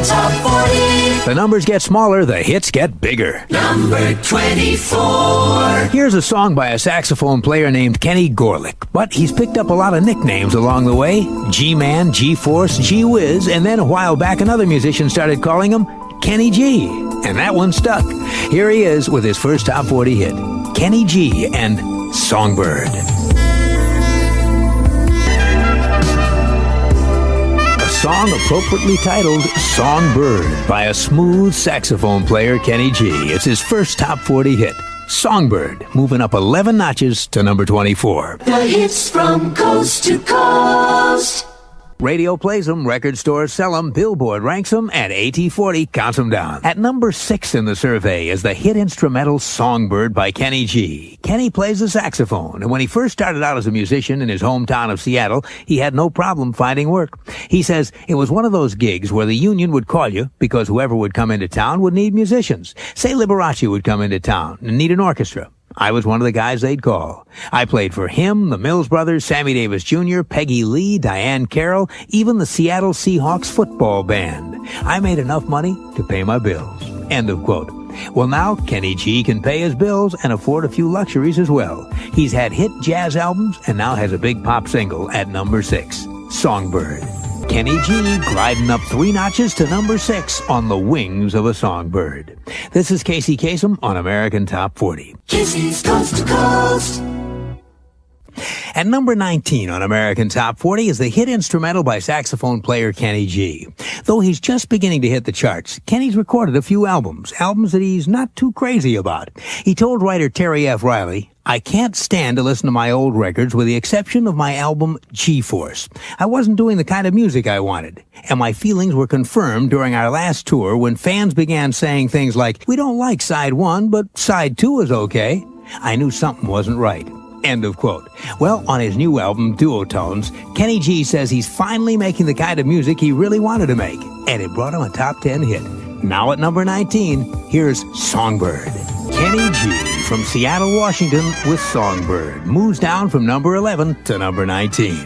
Top 40. The numbers get smaller, the hits get bigger. Number 24. Here's a song by a saxophone player named Kenneth Gorelick, but he's picked up a lot of nicknames along the way. G-Man, G-Force, G-Whiz, and then a while back another musician started calling him Kenny G, and that one stuck. Here he is with his first Top 40 hit, Kenny G and Songbird. Song appropriately titled Songbird by a smooth saxophone player, Kenny G. It's his first Top 40 hit. Songbird, moving up 11 notches to number 24. The hits from coast to coast. Radio plays them, record stores sell them, Billboard ranks them, and AT40 counts them down. At number 6 in the survey is the hit instrumental Songbird by Kenny G. Kenny plays the saxophone, and when he first started out as a musician in his hometown of Seattle, he had no problem finding work. He says it was one of those gigs where the union would call you because whoever would come into town would need musicians. Say Liberace would come into town and need an orchestra. I was one of the guys they'd call. I played for him, the Mills Brothers, Sammy Davis Jr., Peggy Lee, Diane Carroll, even the Seattle Seahawks football band. I made enough money to pay my bills. End of quote. Well, now Kenny G can pay his bills and afford a few luxuries as well. He's had hit jazz albums and now has a big pop single at number 6, Songbird. Kenny G gliding up 3 notches to number 6 on the wings of a songbird. This is Casey Kasem on American Top 40. Casey's Coast to Coast. At number 19 on American Top 40 is the hit instrumental by saxophone player Kenny G. Though he's just beginning to hit the charts, Kenny's recorded a few albums that he's not too crazy about. He told writer Terry F. Riley, "I can't stand to listen to my old records with the exception of my album G-Force. I wasn't doing the kind of music I wanted. And my feelings were confirmed during our last tour when fans began saying things like, 'We don't like side 1, but side 2 is okay.' I knew something wasn't right." End of quote. Well, on his new album, Duotones, Kenny G says he's finally making the kind of music he really wanted to make. And it brought him a top 10 hit. Now at number 19, here's Songbird. Kenny G from Seattle, Washington with Songbird moves down from number 11 to number 19.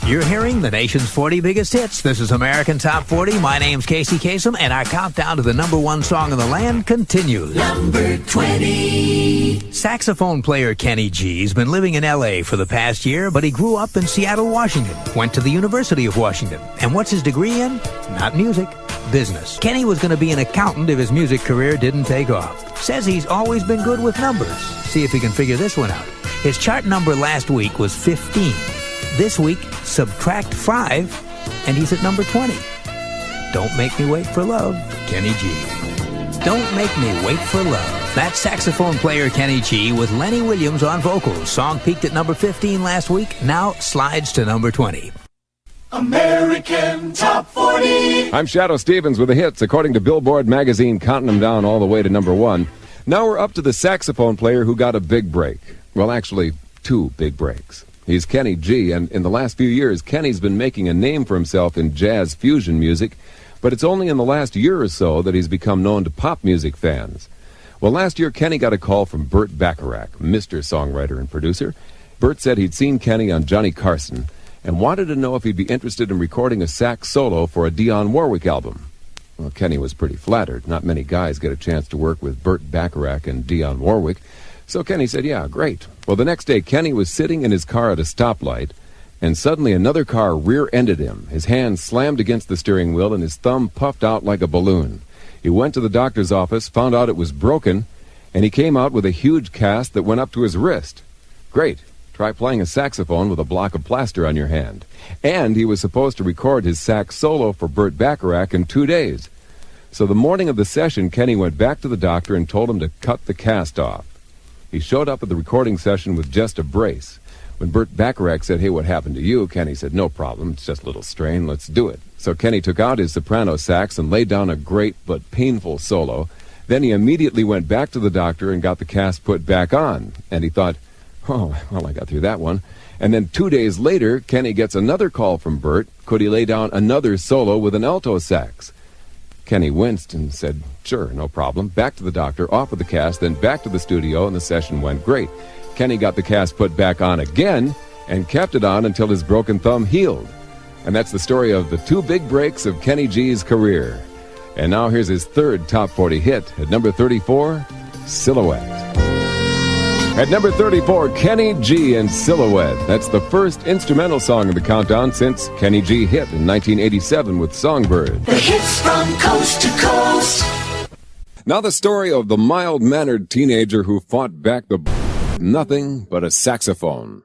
You're hearing the nation's 40 biggest hits. This is American Top 40. My name's Casey Kasem, and our countdown to the number 1 song in the land continues. Number 20. Saxophone player Kenny G's been living in L.A. for the past year, but he grew up in Seattle, Washington, went to the University of Washington. And what's his degree in? Not music, business. Kenny was going to be an accountant if his music career didn't take off. Says he's always been good with numbers. See if he can figure this one out. His chart number last week was 15. This week, subtract 5, and he's at number 20. Don't Make Me Wait for Love, Kenny G. Don't Make Me Wait for Love. That's saxophone player Kenny G with Lenny Williams on vocals. Song peaked at number 15 last week, now slides to number 20. American Top 40. I'm Shadoe Stevens with the hits, according to Billboard magazine, counting them down all the way to number 1. Now we're up to the saxophone player who got a big break. Well, actually, 2 big breaks. He's Kenny G, and in the last few years, Kenny's been making a name for himself in jazz fusion music, but it's only in the last year or so that he's become known to pop music fans. Well, last year, Kenny got a call from Burt Bacharach, Mr. Songwriter and producer. Burt said he'd seen Kenny on Johnny Carson and wanted to know if he'd be interested in recording a sax solo for a Dionne Warwick album. Well, Kenny was pretty flattered. Not many guys get a chance to work with Burt Bacharach and Dionne Warwick. So Kenny said, yeah, great. Well, the next day, Kenny was sitting in his car at a stoplight, and suddenly another car rear-ended him. His hand slammed against the steering wheel, and his thumb puffed out like a balloon. He went to the doctor's office, found out it was broken, and he came out with a huge cast that went up to his wrist. Great. Try playing a saxophone with a block of plaster on your hand. And he was supposed to record his sax solo for Burt Bacharach in 2 days. So the morning of the session, Kenny went back to the doctor and told him to cut the cast off. He showed up at the recording session with just a brace. When Burt Bacharach said, "Hey, what happened to you?" Kenny said, "No problem, it's just a little strain, let's do it." So Kenny took out his soprano sax and laid down a great but painful solo. Then he immediately went back to the doctor and got the cast put back on. And he thought, oh, well, I got through that one. And then 2 days later, Kenny gets another call from Burt. Could he lay down another solo with an alto sax? Kenny winced and said, sure, no problem. Back to the doctor, off with the cast, then back to the studio, and the session went great. Kenny got the cast put back on again and kept it on until his broken thumb healed. And that's the story of the two big breaks of Kenny G's career. And now here's his third top 40 hit at number 34, Silhouette. At number 34, Kenny G and Silhouette. That's the first instrumental song in the countdown since Kenny G hit in 1987 with Songbird. The hits from coast to coast. Now the story of the mild-mannered teenager who fought back the nothing but a saxophone.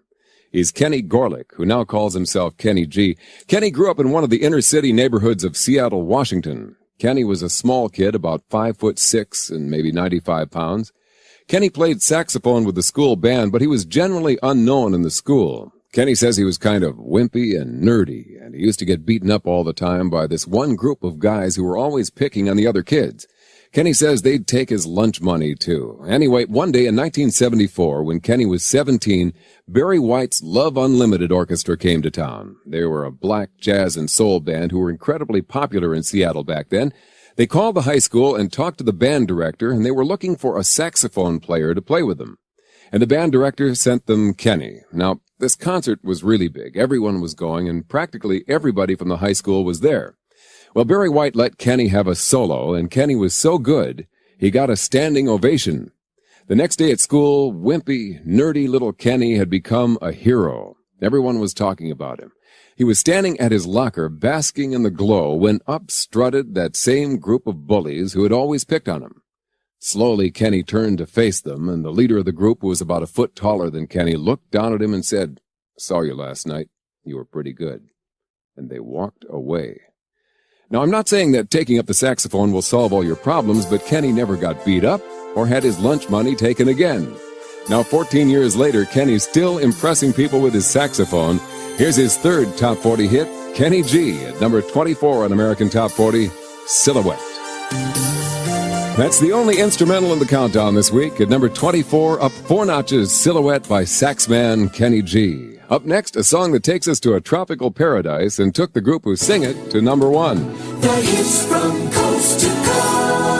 He's Kenny Gorelick, who now calls himself Kenny G. Kenny grew up in one of the inner-city neighborhoods of Seattle, Washington. Kenny was a small kid, about 5'6" and maybe 95 pounds. Kenny played saxophone with the school band, but he was generally unknown in the school. Kenny says he was kind of wimpy and nerdy, and he used to get beaten up all the time by this one group of guys who were always picking on the other kids. Kenny says they'd take his lunch money, too. Anyway, one day in 1974, when Kenny was 17, Barry White's Love Unlimited Orchestra came to town. They were a black jazz and soul band who were incredibly popular in Seattle back then. They called the high school and talked to the band director, and they were looking for a saxophone player to play with them. And the band director sent them Kenny. Now, this concert was really big. Everyone was going, and practically everybody from the high school was there. Well, Barry White let Kenny have a solo, and Kenny was so good, he got a standing ovation. The next day at school, wimpy, nerdy little Kenny had become a hero. Everyone was talking about him. He was standing at his locker, basking in the glow, when up strutted that same group of bullies who had always picked on him. Slowly, Kenny turned to face them, and the leader of the group, who was about a foot taller than Kenny, looked down at him and said, "Saw you last night. You were pretty good." And they walked away. Now, I'm not saying that taking up the saxophone will solve all your problems, but Kenny never got beat up or had his lunch money taken again. Now, 14 years later, Kenny's still impressing people with his saxophone. Here's his third top 40 hit, Kenny G, at number 24 on American Top 40, Silhouette. That's the only instrumental in the countdown this week. At number 24, up 4 notches, Silhouette by saxman Kenny G. Up next, a song that takes us to a tropical paradise and took the group who sing it to number 1. The hits from coast to coast.